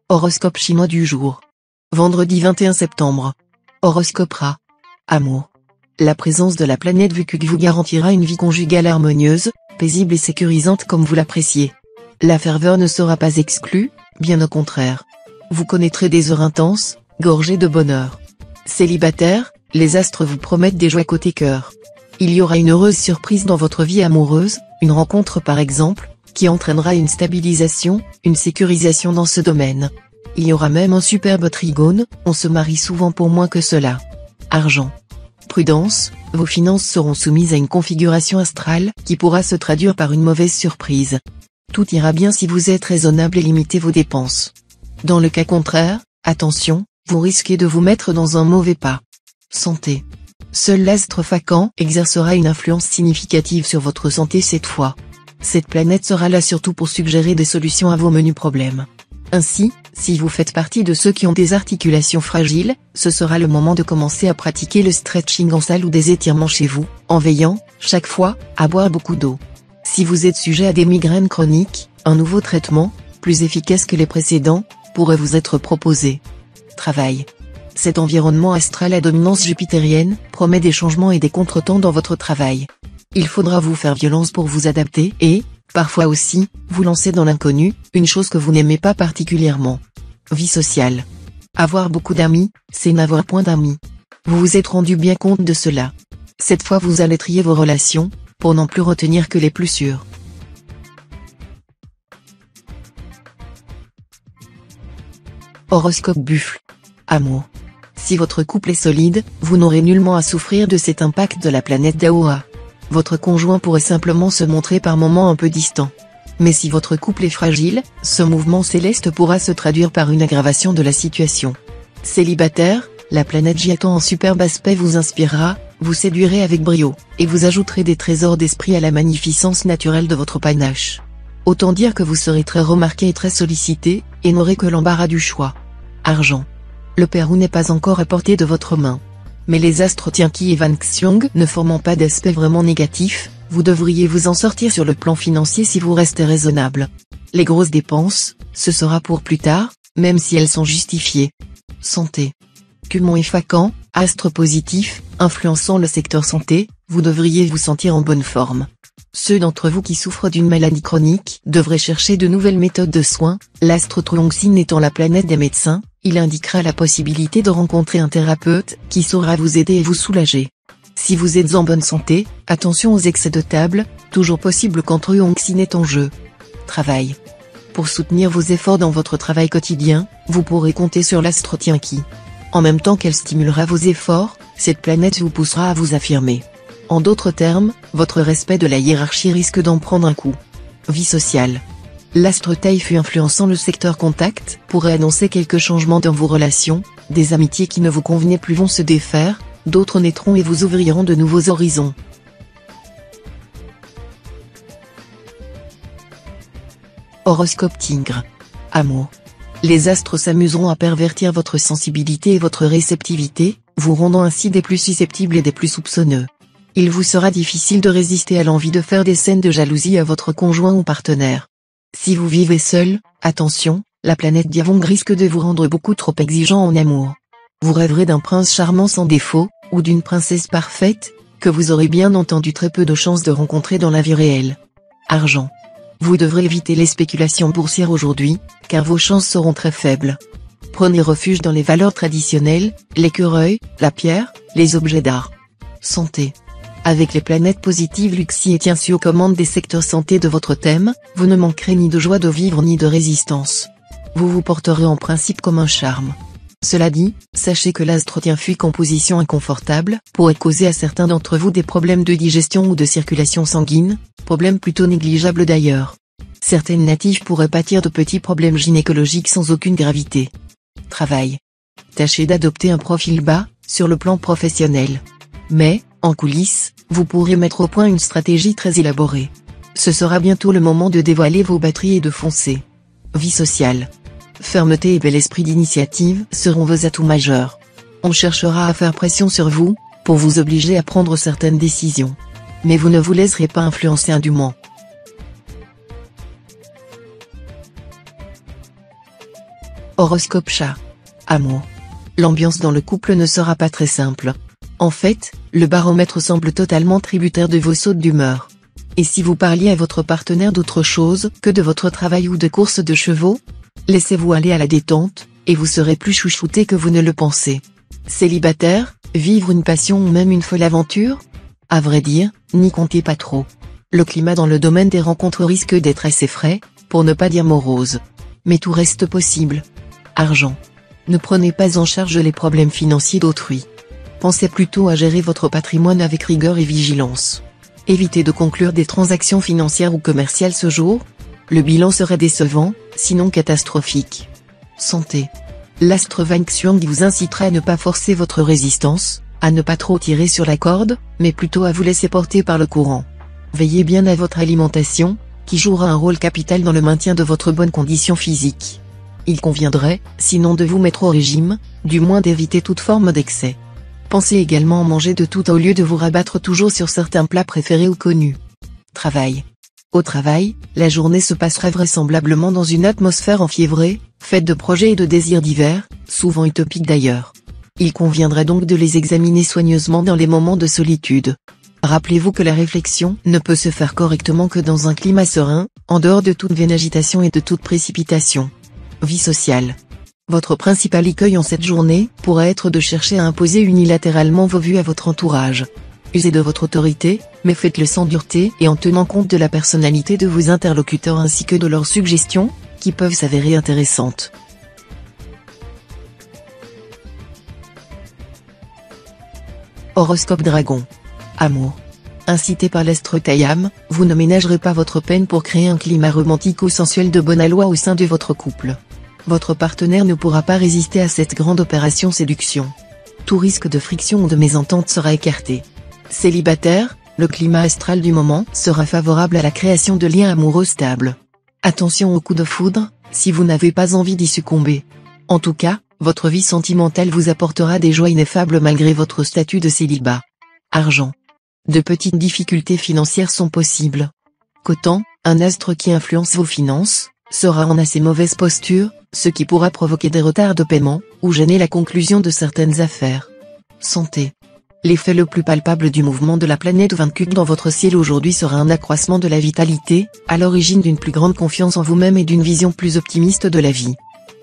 Horoscope chinois du jour. Vendredi 21 septembre. Horoscope Ra. Amour. La présence de la planète Vucuc vous garantira une vie conjugale harmonieuse, paisible et sécurisante comme vous l'appréciez. La ferveur ne sera pas exclue, bien au contraire. Vous connaîtrez des heures intenses, gorgées de bonheur. Célibataire, les astres vous promettent des joies côté cœur. Il y aura une heureuse surprise dans votre vie amoureuse, une rencontre par exemple, qui entraînera une stabilisation, une sécurisation dans ce domaine. Il y aura même un superbe trigone, on se marie souvent pour moins que cela. Argent. Prudence, vos finances seront soumises à une configuration astrale, qui pourra se traduire par une mauvaise surprise. Tout ira bien si vous êtes raisonnable et limitez vos dépenses. Dans le cas contraire, attention, vous risquez de vous mettre dans un mauvais pas. Santé. Seul l'astre Phacan exercera une influence significative sur votre santé cette fois. Cette planète sera là surtout pour suggérer des solutions à vos menus problèmes. Ainsi, si vous faites partie de ceux qui ont des articulations fragiles, ce sera le moment de commencer à pratiquer le stretching en salle ou des étirements chez vous, en veillant, chaque fois, à boire beaucoup d'eau. Si vous êtes sujet à des migraines chroniques, un nouveau traitement, plus efficace que les précédents, pourrait vous être proposé. Travail. Cet environnement astral à dominance jupitérienne promet des changements et des contretemps dans votre travail. Il faudra vous faire violence pour vous adapter et, parfois aussi, vous lancer dans l'inconnu, une chose que vous n'aimez pas particulièrement. Vie sociale. Avoir beaucoup d'amis, c'est n'avoir point d'amis. Vous vous êtes rendu bien compte de cela. Cette fois vous allez trier vos relations, pour n'en plus retenir que les plus sûres. Horoscope Buffle. Amour. Si votre couple est solide, vous n'aurez nullement à souffrir de cet impact de la planète Daoa. Votre conjoint pourrait simplement se montrer par moments un peu distant. Mais si votre couple est fragile, ce mouvement céleste pourra se traduire par une aggravation de la situation. Célibataire, la planète Jiatan en superbe aspect vous inspirera, vous séduirez avec brio, et vous ajouterez des trésors d'esprit à la magnificence naturelle de votre panache. Autant dire que vous serez très remarqué et très sollicité, et n'aurez que l'embarras du choix. Argent. Le Pérou n'est pas encore à portée de votre main. Mais les astres Tianqi et Van Xiong ne formant pas d'aspect vraiment négatif, vous devriez vous en sortir sur le plan financier si vous restez raisonnable. Les grosses dépenses, ce sera pour plus tard, même si elles sont justifiées. Santé. Cumon et Phacan, astres positifs, influençant le secteur santé, vous devriez vous sentir en bonne forme. Ceux d'entre vous qui souffrent d'une maladie chronique devraient chercher de nouvelles méthodes de soins, l'astre Truongsin étant la planète des médecins, il indiquera la possibilité de rencontrer un thérapeute qui saura vous aider et vous soulager. Si vous êtes en bonne santé, attention aux excès de table, toujours possible quand Truongsin est en jeu. Travail. Pour soutenir vos efforts dans votre travail quotidien, vous pourrez compter sur l'astre Tianqi. En même temps qu'elle stimulera vos efforts, cette planète vous poussera à vous affirmer. En d'autres termes, votre respect de la hiérarchie risque d'en prendre un coup. Vie sociale. L'astre Taïfu influençant le secteur contact pourrait annoncer quelques changements dans vos relations, des amitiés qui ne vous convenaient plus vont se défaire, d'autres naîtront et vous ouvriront de nouveaux horizons. Horoscope Tigre. Amour. Les astres s'amuseront à pervertir votre sensibilité et votre réceptivité, vous rendant ainsi des plus susceptibles et des plus soupçonneux. Il vous sera difficile de résister à l'envie de faire des scènes de jalousie à votre conjoint ou partenaire. Si vous vivez seul, attention, la planète Diavong risque de vous rendre beaucoup trop exigeant en amour. Vous rêverez d'un prince charmant sans défaut, ou d'une princesse parfaite, que vous aurez bien entendu très peu de chances de rencontrer dans la vie réelle. Argent. Vous devrez éviter les spéculations boursières aujourd'hui, car vos chances seront très faibles. Prenez refuge dans les valeurs traditionnelles, l'écureuil, la pierre, les objets d'art. Santé. Avec les planètes positives Luxi et Tianxi aux commandes des secteurs santé de votre thème, vous ne manquerez ni de joie de vivre ni de résistance. Vous vous porterez en principe comme un charme. Cela dit, sachez que l'astre Tianqi en position inconfortable pourrait causer à certains d'entre vous des problèmes de digestion ou de circulation sanguine, problèmes plutôt négligeables d'ailleurs. Certaines natives pourraient pâtir de petits problèmes gynécologiques sans aucune gravité. Travail. Tâchez d'adopter un profil bas, sur le plan professionnel. Mais, en coulisses, vous pourrez mettre au point une stratégie très élaborée. Ce sera bientôt le moment de dévoiler vos batteries et de foncer. Vie sociale. Fermeté et bel esprit d'initiative seront vos atouts majeurs. On cherchera à faire pression sur vous, pour vous obliger à prendre certaines décisions. Mais vous ne vous laisserez pas influencer indûment. Horoscope chat. Amour. L'ambiance dans le couple ne sera pas très simple. En fait, le baromètre semble totalement tributaire de vos sautes d'humeur. Et si vous parliez à votre partenaire d'autre chose que de votre travail ou de course de chevaux? Laissez-vous aller à la détente, et vous serez plus chouchouté que vous ne le pensez. Célibataire, vivre une passion ou même une folle aventure? À vrai dire, n'y comptez pas trop. Le climat dans le domaine des rencontres risque d'être assez frais, pour ne pas dire morose. Mais tout reste possible. Argent. Ne prenez pas en charge les problèmes financiers d'autrui. Pensez plutôt à gérer votre patrimoine avec rigueur et vigilance. Évitez de conclure des transactions financières ou commerciales ce jour. Le bilan serait décevant, sinon catastrophique. Santé. L'astre Wang Xiang vous incitera à ne pas forcer votre résistance, à ne pas trop tirer sur la corde, mais plutôt à vous laisser porter par le courant. Veillez bien à votre alimentation, qui jouera un rôle capital dans le maintien de votre bonne condition physique. Il conviendrait, sinon de vous mettre au régime, du moins d'éviter toute forme d'excès. Pensez également à manger de tout au lieu de vous rabattre toujours sur certains plats préférés ou connus. Travail. Au travail, la journée se passera vraisemblablement dans une atmosphère enfiévrée, faite de projets et de désirs divers, souvent utopiques d'ailleurs. Il conviendrait donc de les examiner soigneusement dans les moments de solitude. Rappelez-vous que la réflexion ne peut se faire correctement que dans un climat serein, en dehors de toute vaine agitation et de toute précipitation. Vie sociale. Votre principal écueil en cette journée pourrait être de chercher à imposer unilatéralement vos vues à votre entourage. Usez de votre autorité, mais faites-le sans dureté et en tenant compte de la personnalité de vos interlocuteurs ainsi que de leurs suggestions, qui peuvent s'avérer intéressantes. Horoscope Dragon. Amour. Incité par l'astre Tayam, vous ne ménagerez pas votre peine pour créer un climat romantico-sensuel de bonne aloi au sein de votre couple. Votre partenaire ne pourra pas résister à cette grande opération séduction. Tout risque de friction ou de mésentente sera écarté. Célibataire, le climat astral du moment sera favorable à la création de liens amoureux stables. Attention aux coups de foudre, si vous n'avez pas envie d'y succomber. En tout cas, votre vie sentimentale vous apportera des joies ineffables malgré votre statut de célibat. Argent. De petites difficultés financières sont possibles. Qu'autant, un astre qui influence vos finances, sera en assez mauvaise posture, ce qui pourra provoquer des retards de paiement, ou gêner la conclusion de certaines affaires. Santé. L'effet le plus palpable du mouvement de la planète Vaincue dans votre ciel aujourd'hui sera un accroissement de la vitalité, à l'origine d'une plus grande confiance en vous-même et d'une vision plus optimiste de la vie.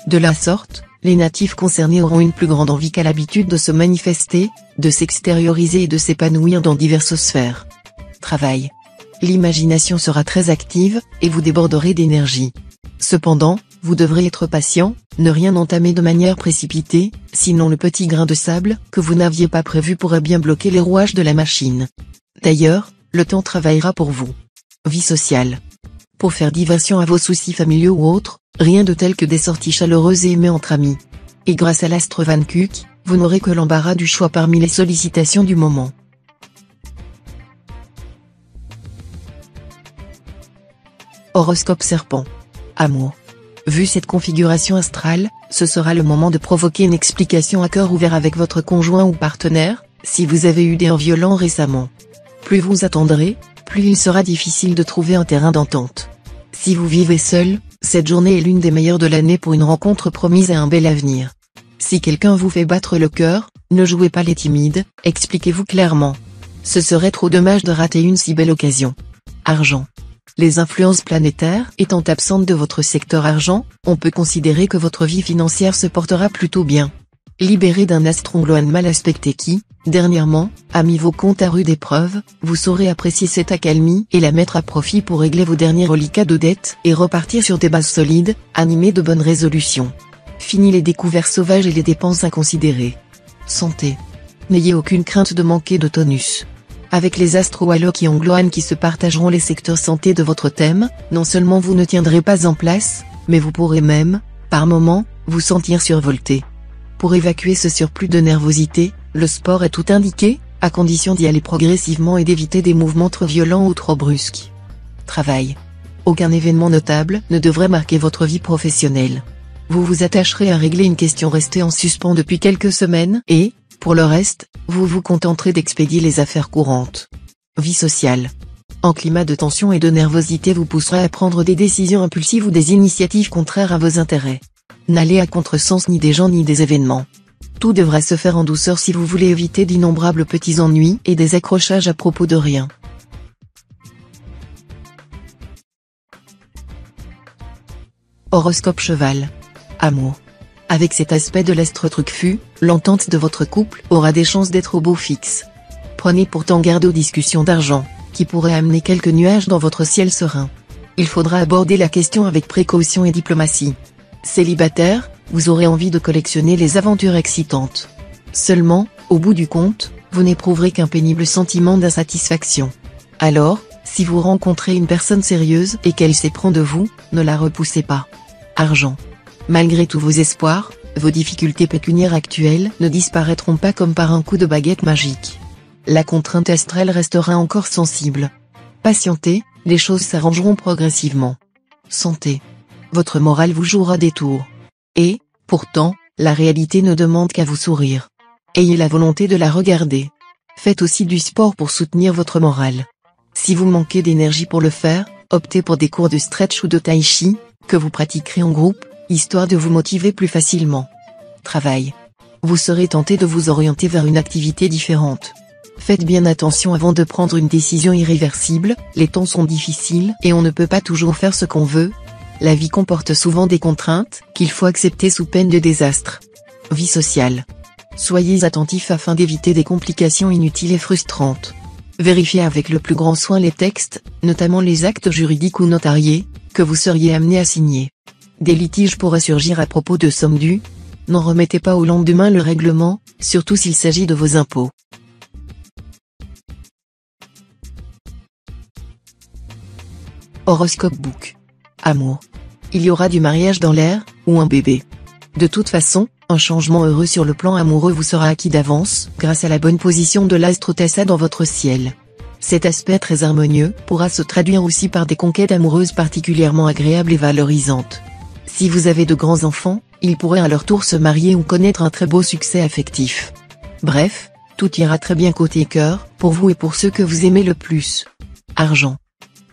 De la sorte, les natifs concernés auront une plus grande envie qu'à l'habitude de se manifester, de s'extérioriser et de s'épanouir dans diverses sphères. Travail. L'imagination sera très active, et vous déborderez d'énergie. Cependant, vous devrez être patient, ne rien entamer de manière précipitée, sinon le petit grain de sable que vous n'aviez pas prévu pourrait bien bloquer les rouages de la machine. D'ailleurs, le temps travaillera pour vous. Vie sociale. Pour faire diversion à vos soucis familiaux ou autres, rien de tel que des sorties chaleureuses et aimées entre amis. Et grâce à l'astre Van Kuk, vous n'aurez que l'embarras du choix parmi les sollicitations du moment. Horoscope Serpent. Amour. Vu cette configuration astrale, ce sera le moment de provoquer une explication à cœur ouvert avec votre conjoint ou partenaire, si vous avez eu des heurts violents récemment. Plus vous attendrez, plus il sera difficile de trouver un terrain d'entente. Si vous vivez seul, cette journée est l'une des meilleures de l'année pour une rencontre promise à un bel avenir. Si quelqu'un vous fait battre le cœur, ne jouez pas les timides, expliquez-vous clairement. Ce serait trop dommage de rater une si belle occasion. Argent. Les influences planétaires étant absentes de votre secteur argent, on peut considérer que votre vie financière se portera plutôt bien. Libéré d'un astre ongloane mal aspecté qui, dernièrement, a mis vos comptes à rude épreuve, vous saurez apprécier cette accalmie et la mettre à profit pour régler vos derniers reliquats de dettes et repartir sur des bases solides, animées de bonnes résolutions. Fini les découvertes sauvages et les dépenses inconsidérées. Santé. N'ayez aucune crainte de manquer de tonus. Avec les astres Wallock et Ongloane qui se partageront les secteurs santé de votre thème, non seulement vous ne tiendrez pas en place, mais vous pourrez même, par moments, vous sentir survolté. Pour évacuer ce surplus de nervosité, le sport est tout indiqué, à condition d'y aller progressivement et d'éviter des mouvements trop violents ou trop brusques. Travail. Aucun événement notable ne devrait marquer votre vie professionnelle. Vous vous attacherez à régler une question restée en suspens depuis quelques semaines et, pour le reste, vous vous contenterez d'expédier les affaires courantes. Vie sociale. Un climat de tension et de nervosité vous poussera à prendre des décisions impulsives ou des initiatives contraires à vos intérêts. N'allez à contresens ni des gens ni des événements. Tout devra se faire en douceur si vous voulez éviter d'innombrables petits ennuis et des accrochages à propos de rien. Horoscope Cheval. Amour. Avec cet aspect de l'astre Truquefut, l'entente de votre couple aura des chances d'être au beau fixe. Prenez pourtant garde aux discussions d'argent, qui pourraient amener quelques nuages dans votre ciel serein. Il faudra aborder la question avec précaution et diplomatie. Célibataire, vous aurez envie de collectionner les aventures excitantes. Seulement, au bout du compte, vous n'éprouverez qu'un pénible sentiment d'insatisfaction. Alors, si vous rencontrez une personne sérieuse et qu'elle s'éprend de vous, ne la repoussez pas. Argent. Malgré tous vos espoirs, vos difficultés pécuniaires actuelles ne disparaîtront pas comme par un coup de baguette magique. La contrainte astrale restera encore sensible. Patientez, les choses s'arrangeront progressivement. Santé. Votre morale vous jouera des tours. Et, pourtant, la réalité ne demande qu'à vous sourire. Ayez la volonté de la regarder. Faites aussi du sport pour soutenir votre morale. Si vous manquez d'énergie pour le faire, optez pour des cours de stretch ou de tai chi, que vous pratiquerez en groupe, histoire de vous motiver plus facilement. Travail. Vous serez tenté de vous orienter vers une activité différente. Faites bien attention avant de prendre une décision irréversible, les temps sont difficiles et on ne peut pas toujours faire ce qu'on veut. La vie comporte souvent des contraintes, qu'il faut accepter sous peine de désastre. Vie sociale. Soyez attentifs afin d'éviter des complications inutiles et frustrantes. Vérifiez avec le plus grand soin les textes, notamment les actes juridiques ou notariés, que vous seriez amené à signer. Des litiges pourraient surgir à propos de sommes dues. N'en remettez pas au lendemain le règlement, surtout s'il s'agit de vos impôts. Horoscope Book. Amour. Il y aura du mariage dans l'air, ou un bébé. De toute façon, un changement heureux sur le plan amoureux vous sera acquis d'avance, grâce à la bonne position de l'astre Tassa dans votre ciel. Cet aspect très harmonieux pourra se traduire aussi par des conquêtes amoureuses particulièrement agréables et valorisantes. Si vous avez de grands enfants, ils pourraient à leur tour se marier ou connaître un très beau succès affectif. Bref, tout ira très bien côté cœur, pour vous et pour ceux que vous aimez le plus. Argent.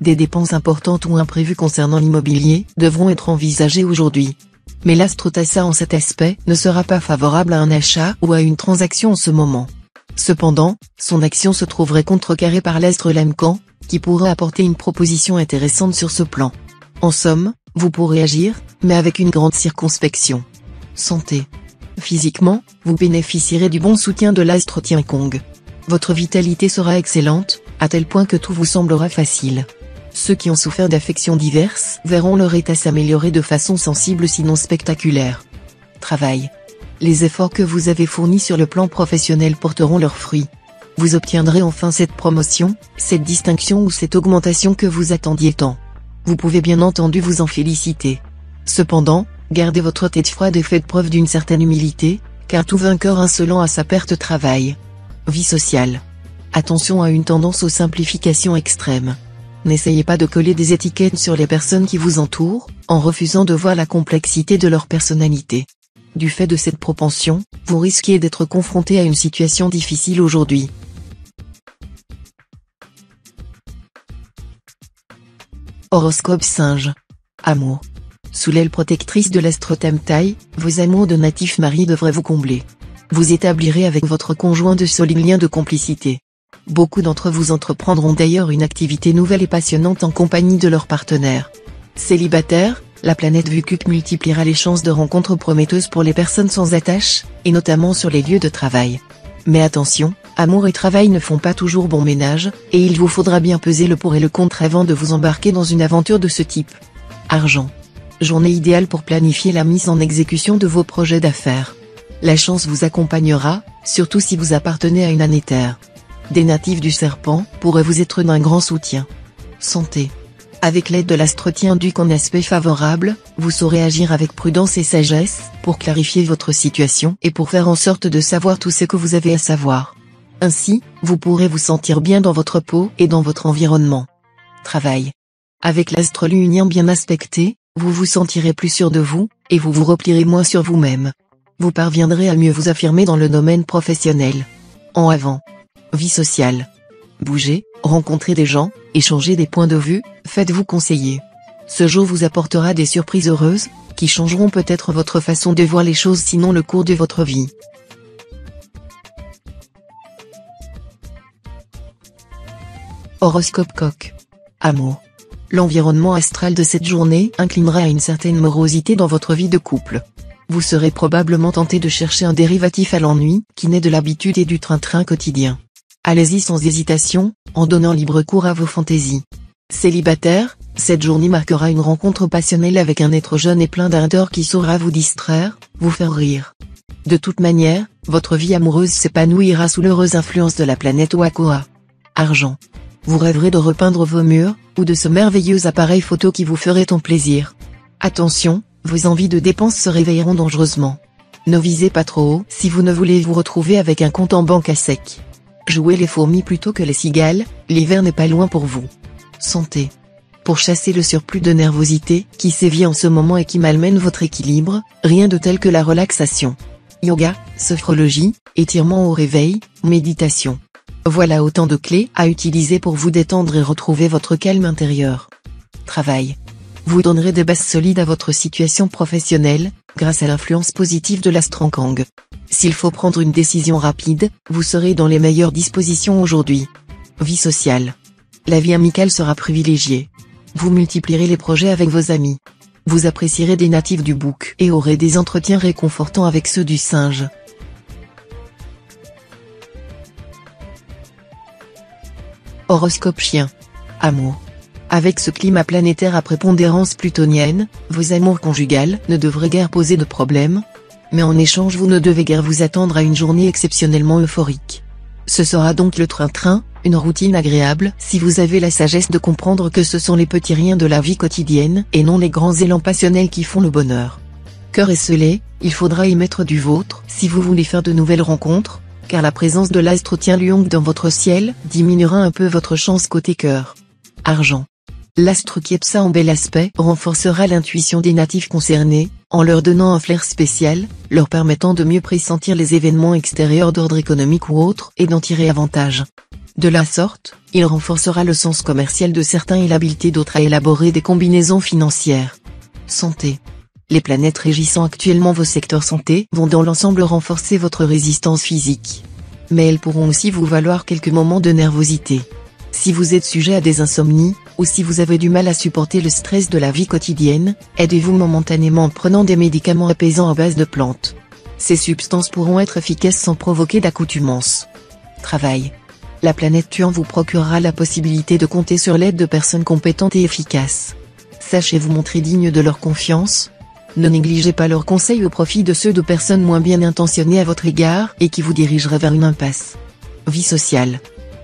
Des dépenses importantes ou imprévues concernant l'immobilier devront être envisagées aujourd'hui. Mais l'astre Tassa en cet aspect ne sera pas favorable à un achat ou à une transaction en ce moment. Cependant, son action se trouverait contrecarrée par l'astre Lamcan, qui pourrait apporter une proposition intéressante sur ce plan. En somme, vous pourrez agir, mais avec une grande circonspection. Santé. Physiquement, vous bénéficierez du bon soutien de l'astre Tiankong. Votre vitalité sera excellente, à tel point que tout vous semblera facile. Ceux qui ont souffert d'affections diverses verront leur état s'améliorer de façon sensible sinon spectaculaire. Travail. Les efforts que vous avez fournis sur le plan professionnel porteront leurs fruits. Vous obtiendrez enfin cette promotion, cette distinction ou cette augmentation que vous attendiez tant. Vous pouvez bien entendu vous en féliciter. Cependant, gardez votre tête froide et faites preuve d'une certaine humilité, car tout vainqueur insolent a sa perte travail. Vie sociale. Attention à une tendance aux simplifications extrêmes. N'essayez pas de coller des étiquettes sur les personnes qui vous entourent, en refusant de voir la complexité de leur personnalité. Du fait de cette propension, vous risquez d'être confronté à une situation difficile aujourd'hui. Horoscope Singe. Amour. Sous l'aile protectrice de l'astre Tamtai, vos amours de natif mari devraient vous combler. Vous établirez avec votre conjoint de solides liens de complicité. Beaucoup d'entre vous entreprendront d'ailleurs une activité nouvelle et passionnante en compagnie de leur partenaire. Célibataire, la planète Vukup multipliera les chances de rencontres prometteuses pour les personnes sans attache, et notamment sur les lieux de travail. Mais attention, amour et travail ne font pas toujours bon ménage, et il vous faudra bien peser le pour et le contre avant de vous embarquer dans une aventure de ce type. Argent. Journée idéale pour planifier la mise en exécution de vos projets d'affaires. La chance vous accompagnera, surtout si vous appartenez à une année terre. Des natifs du serpent pourraient vous être d'un grand soutien. Santé. Avec l'aide de l'astre Tienduc en aspect favorable, vous saurez agir avec prudence et sagesse, pour clarifier votre situation et pour faire en sorte de savoir tout ce que vous avez à savoir. Ainsi, vous pourrez vous sentir bien dans votre peau et dans votre environnement. Travail. Avec l'astre Lunien bien aspecté, vous vous sentirez plus sûr de vous, et vous vous replierez moins sur vous-même. Vous parviendrez à mieux vous affirmer dans le domaine professionnel. En avant. Vie sociale. Bougez, rencontrez des gens, échangez des points de vue, faites-vous conseiller. Ce jour vous apportera des surprises heureuses, qui changeront peut-être votre façon de voir les choses sinon le cours de votre vie. Horoscope Coq. Amour. L'environnement astral de cette journée inclinera à une certaine morosité dans votre vie de couple. Vous serez probablement tenté de chercher un dérivatif à l'ennui, qui naît de l'habitude et du train-train quotidien. Allez-y sans hésitation, en donnant libre cours à vos fantaisies. Célibataire, cette journée marquera une rencontre passionnelle avec un être jeune et plein d'ardeur qui saura vous distraire, vous faire rire. De toute manière, votre vie amoureuse s'épanouira sous l'heureuse influence de la planète Oakoa. Argent. Vous rêverez de repeindre vos murs, ou de ce merveilleux appareil photo qui vous ferait tant plaisir. Attention, vos envies de dépenses se réveilleront dangereusement. Ne visez pas trop haut si vous ne voulez vous retrouver avec un compte en banque à sec. Jouez les fourmis plutôt que les cigales, l'hiver n'est pas loin pour vous. Santé. Pour chasser le surplus de nervosité qui sévit en ce moment et qui malmène votre équilibre, rien de tel que la relaxation. Yoga, sophrologie, étirement au réveil, méditation. Voilà autant de clés à utiliser pour vous détendre et retrouver votre calme intérieur. Travail. Vous donnerez des bases solides à votre situation professionnelle, grâce à l'influence positive de l'Astrankang. S'il faut prendre une décision rapide, vous serez dans les meilleures dispositions aujourd'hui. Vie sociale. La vie amicale sera privilégiée. Vous multiplierez les projets avec vos amis. Vous apprécierez des natifs du bouc et aurez des entretiens réconfortants avec ceux du singe. Horoscope chien. Amour. Avec ce climat planétaire à prépondérance plutonienne, vos amours conjugales ne devraient guère poser de problème. Mais en échange vous ne devez guère vous attendre à une journée exceptionnellement euphorique. Ce sera donc le train-train, une routine agréable si vous avez la sagesse de comprendre que ce sont les petits riens de la vie quotidienne et non les grands élans passionnels qui font le bonheur. Cœur esselé, il faudra y mettre du vôtre si vous voulez faire de nouvelles rencontres, car la présence de l'astre Tien Luong dans votre ciel diminuera un peu votre chance côté cœur. Argent. L'astre Kiepsa en bel aspect renforcera l'intuition des natifs concernés, en leur donnant un flair spécial, leur permettant de mieux pressentir les événements extérieurs d'ordre économique ou autre et d'en tirer avantage. De la sorte, il renforcera le sens commercial de certains et l'habileté d'autres à élaborer des combinaisons financières. Santé. Les planètes régissant actuellement vos secteurs santé vont dans l'ensemble renforcer votre résistance physique. Mais elles pourront aussi vous valoir quelques moments de nervosité. Si vous êtes sujet à des insomnies, ou si vous avez du mal à supporter le stress de la vie quotidienne, aidez-vous momentanément en prenant des médicaments apaisants à base de plantes. Ces substances pourront être efficaces sans provoquer d'accoutumance. Travail. La planète Tuan vous procurera la possibilité de compter sur l'aide de personnes compétentes et efficaces. Sachez vous montrer digne de leur confiance. Ne négligez pas leurs conseils au profit de ceux de personnes moins bien intentionnées à votre égard et qui vous dirigeraient vers une impasse. Vie sociale.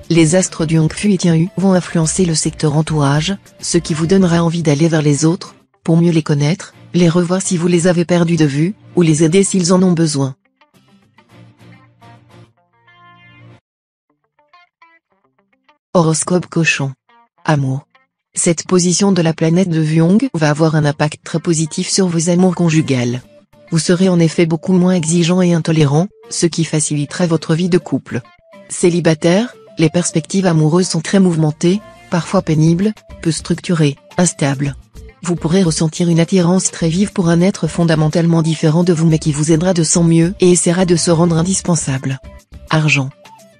Les astres du Hongfu et Tianhu vont influencer le secteur entourage, ce qui vous donnera envie d'aller vers les autres, pour mieux les connaître, les revoir si vous les avez perdus de vue, ou les aider s'ils en ont besoin. Horoscope Cochon. Amour. Cette position de la planète de Vuong va avoir un impact très positif sur vos amours conjugales. Vous serez en effet beaucoup moins exigeant et intolérant, ce qui facilitera votre vie de couple. Célibataire, les perspectives amoureuses sont très mouvementées, parfois pénibles, peu structurées, instables. Vous pourrez ressentir une attirance très vive pour un être fondamentalement différent de vous mais qui vous aidera de son mieux et essaiera de se rendre indispensable. Argent.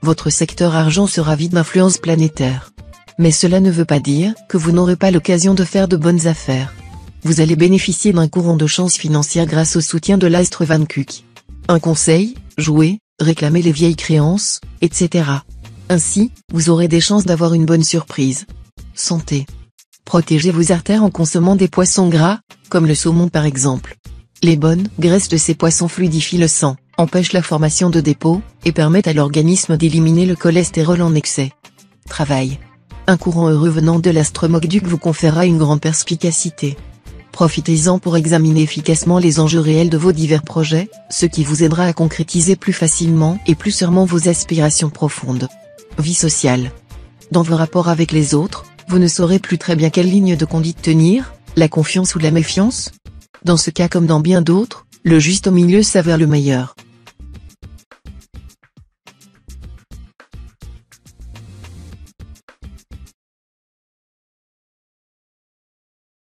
Votre secteur argent sera vide d'influence planétaire. Mais cela ne veut pas dire que vous n'aurez pas l'occasion de faire de bonnes affaires. Vous allez bénéficier d'un courant de chance financière grâce au soutien de l'astre Van Kuk. Un conseil, jouez, réclamez les vieilles créances, etc. Ainsi, vous aurez des chances d'avoir une bonne surprise. Santé. Protégez vos artères en consommant des poissons gras, comme le saumon par exemple. Les bonnes graisses de ces poissons fluidifient le sang, empêchent la formation de dépôts, et permettent à l'organisme d'éliminer le cholestérol en excès. Travail. Un courant heureux venant de l'astre Mokduk vous conférera une grande perspicacité. Profitez-en pour examiner efficacement les enjeux réels de vos divers projets, ce qui vous aidera à concrétiser plus facilement et plus sûrement vos aspirations profondes. Vie sociale. Dans vos rapports avec les autres, vous ne saurez plus très bien quelle ligne de conduite tenir, la confiance ou la méfiance. Dans ce cas comme dans bien d'autres, le juste milieu s'avère le meilleur.